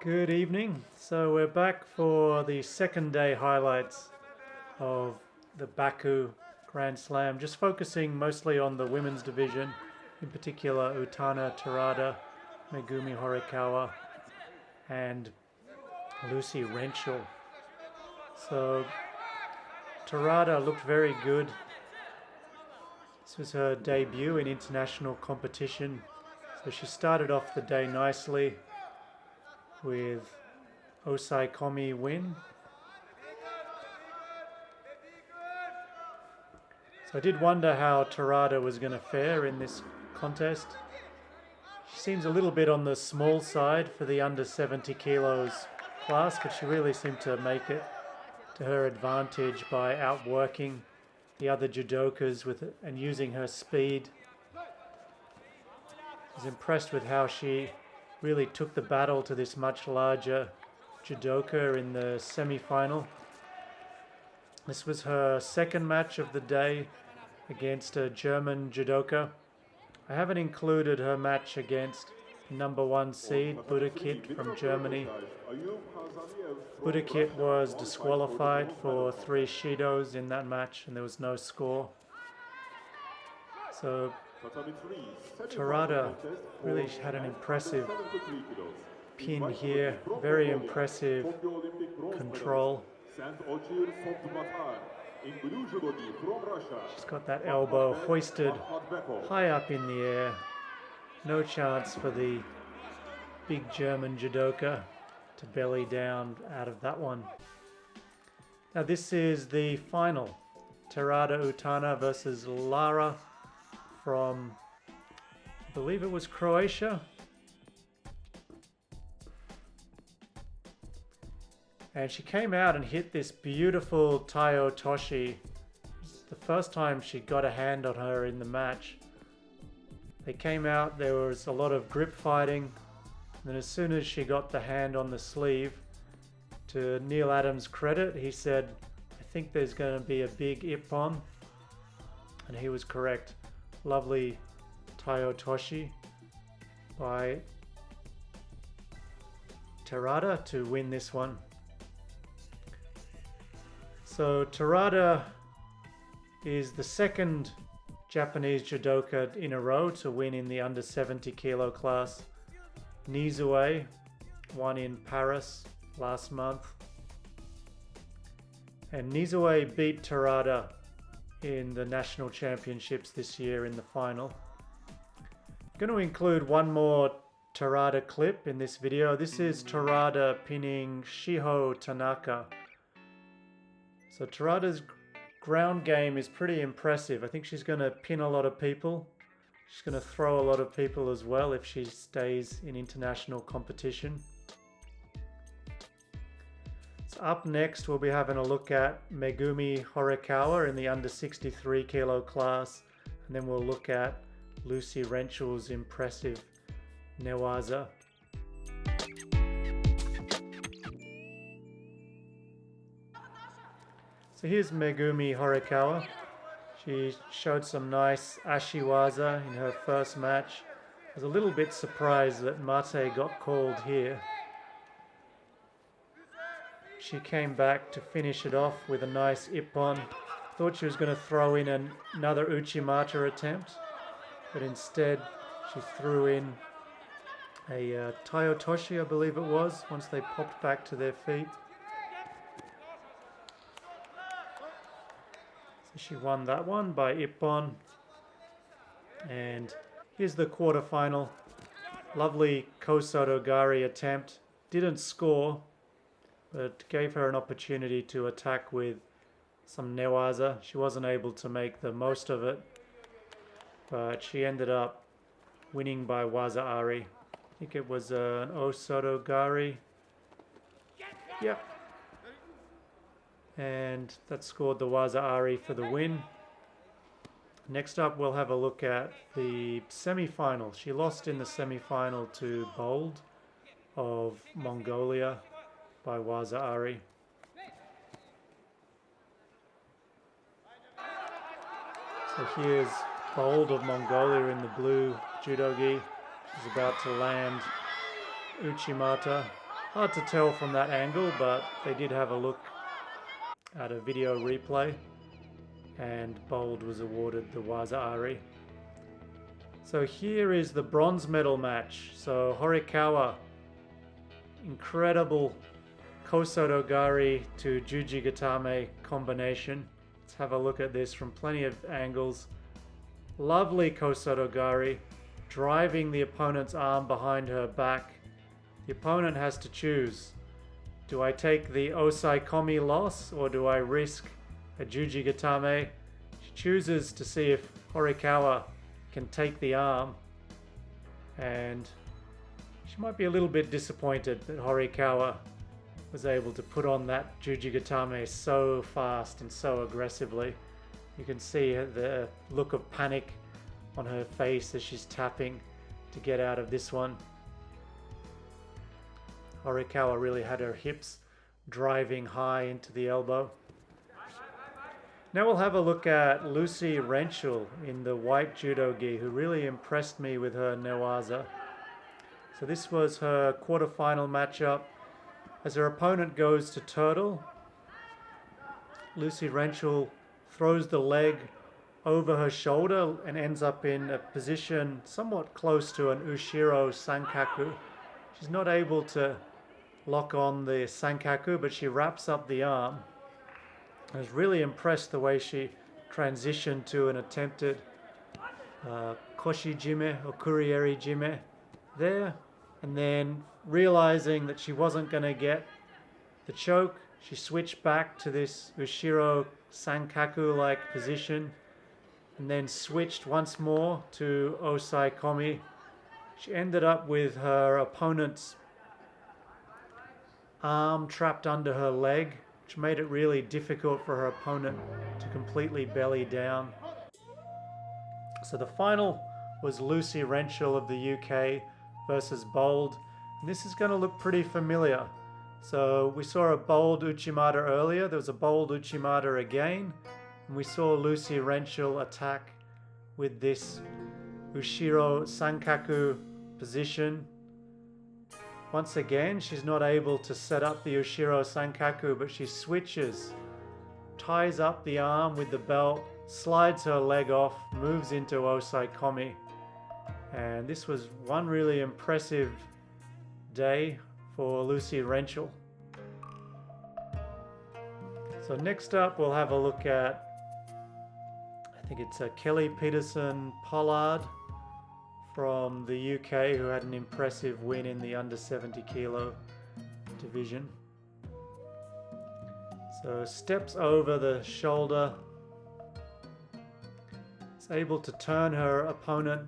Good evening. So we're back for the second day highlights of the Baku Grand Slam, just focusing mostly on the women's division, in particular Utana Terada, Megumi Horikawa and Lucy Renshall. So Terada looked very good. This was her debut in international competition. So she started off the day nicely with Osai Komi win. So I did wonder how Terada was going to fare in this contest. She seems a little bit on the small side for the under 70 kilos class, but she really seemed to make it to her advantage by outworking the other judokas with it and using her speed. I was impressed with how she really took the battle to this much larger judoka in the semi-final. This was her second match of the day against a German judoka. I haven't included her match against number 1 seed Budakit from Germany. Budakit was disqualified for 3 shidos in that match and there was no score. So Terada really had an impressive pin here, very impressive control. She's got that elbow hoisted high up in the air. No chance for the big German judoka to belly down out of that one. Now this is the final. Terada Utana versus Lara from, I believe it was Croatia. And she came out and hit this beautiful Taio Toshi. It's the first time she got a hand on her in the match. They came out, there was a lot of grip fighting. And then as soon as she got the hand on the sleeve, to Neil Adams' credit, he said, I think there's going to be a big ippon. And he was correct. Lovely Taio Toshi by Terada to win this one. So Terada is the second Japanese judoka in a row to win in the under 70 kilo class. Nizue won in Paris last month. And Nizue beat Terada in the national championships this year in the final. I'm going to include one more Terada clip in this video. This is Terada pinning Shiho Tanaka. So Terada's ground game is pretty impressive. I think she's going to pin a lot of people. She's going to throw a lot of people as well if she stays in international competition. So up next we'll be having a look at Megumi Horikawa in the under 63 kilo class, and then we'll look at Lucy Renshall's impressive Newaza. So here's Megumi Horikawa. She showed some nice ashiwaza in her first match. I was a little bit surprised that Mate got called here. She came back to finish it off with a nice ippon. Thought she was going to throw in another uchimata attempt, but instead she threw in a Taio Toshi, I believe it was, once they popped back to their feet. So she won that one by ippon. And here's the quarterfinal. Lovely Kosotogari attempt. Didn't score, but gave her an opportunity to attack with some newaza. She wasn't able to make the most of it, but she ended up winning by waza-ari. I think it was an Osotogari. Yep. And that scored the waza-ari for the win. Next up we'll have a look at the semi-final. She lost in the semi-final to Bold of Mongolia by waza-ari. So here's Bold of Mongolia in the blue judo gi. She's about to land Uchimata. Hard to tell from that angle, but they did have a look at a video replay, and Bold was awarded the Waza Ari. So here is the bronze medal match. So Horikawa, incredible Kosoto Gari to juji-gatame combination. Let's have a look at this from plenty of angles. Lovely Kosoto Gari, driving the opponent's arm behind her back. The opponent has to choose. Do I take the Osai Komi loss, or do I risk a juji-gatame? She chooses to see if Horikawa can take the arm, and she might be a little bit disappointed that Horikawa was able to put on that juji-gatame so fast and so aggressively. You can see the look of panic on her face as she's tapping to get out of this one. Horikawa really had her hips driving high into the elbow. Now we'll have a look at Lucy Renshall in the white judo gi, who really impressed me with her newaza. So this was her quarterfinal matchup. As her opponent goes to turtle, Lucy Renshall throws the leg over her shoulder and ends up in a position somewhat close to an ushiro sankaku. She's not able to lock on the sankaku, but she wraps up the arm. I was really impressed the way she transitioned to an attempted koshi jime or kurieri jime there, and then realizing that she wasn't going to get the choke, she switched back to this ushiro sankaku-like position, and then switched once more to osai komi. She ended up with her opponent's arm trapped under her leg, which made it really difficult for her opponent to completely belly down. So the final was Lucy Renshall of the UK versus Bold, and this is going to look pretty familiar. So we saw a Bold Uchimata earlier, there was a Bold Uchimata again, and we saw Lucy Renshall attack with this ushiro sankaku position. Once again, she's not able to set up the ushiro sankaku, but she switches, ties up the arm with the belt, slides her leg off, moves into osai komi. And this was one really impressive day for Lucy Renshall. So next up, we'll have a look at, I think it's Kelly Petersen Pollard from the UK, who had an impressive win in the under 70 kilo division. So steps over the shoulder, is able to turn her opponent,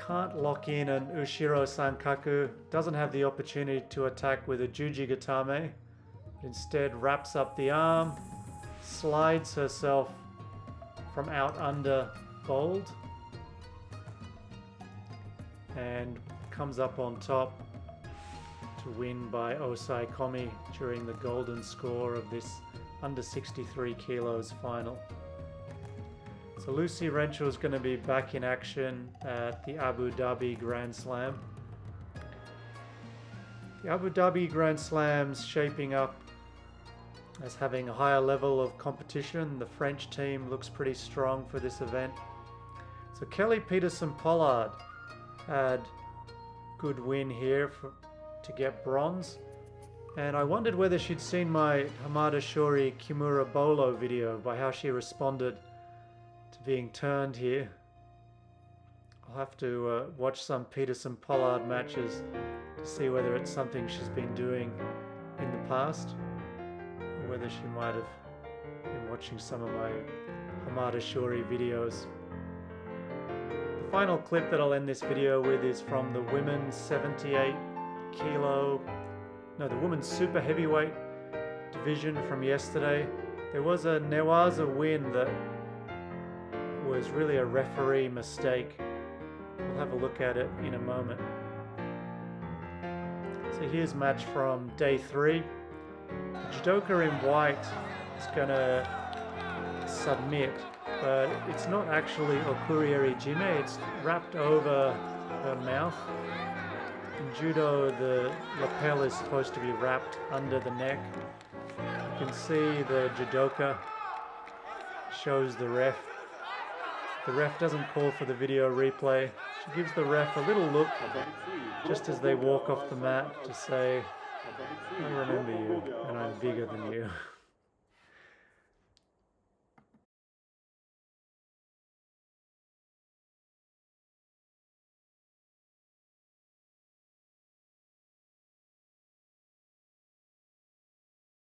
can't lock in an ushiro sankaku, doesn't have the opportunity to attack with a juji-gatame, instead wraps up the arm, slides herself from out under Bold, and comes up on top to win by osai komi during the golden score of this under 63 kilos final. So Lucy Renshall is going to be back in action at the Abu Dhabi Grand Slam. The Abu Dhabi Grand Slam's shaping up as having a higher level of competition. The French team looks pretty strong for this event. So Kelly Petersen Pollard had good win here to get bronze, and I wondered whether she'd seen my Hamada Shori Kimura Bolo video, by how she responded to being turned here. I'll have to watch some Petersen Pollard matches to see whether it's something she's been doing in the past, or whether she might have been watching some of my Hamada Shori videos. The final clip that I'll end this video with is from the women's 78 kilo, no, the women's super heavyweight division from yesterday. There was a newaza win that was really a referee mistake. We'll have a look at it in a moment. So here's match from day 3. The judoka in white is going to submit, but it's not actually okurieri jime, it's wrapped over her mouth. In judo, the lapel is supposed to be wrapped under the neck. You can see the judoka shows the ref. The ref doesn't call for the video replay. She gives the ref a little look just as they walk off the mat to say, I remember you and I'm bigger than you.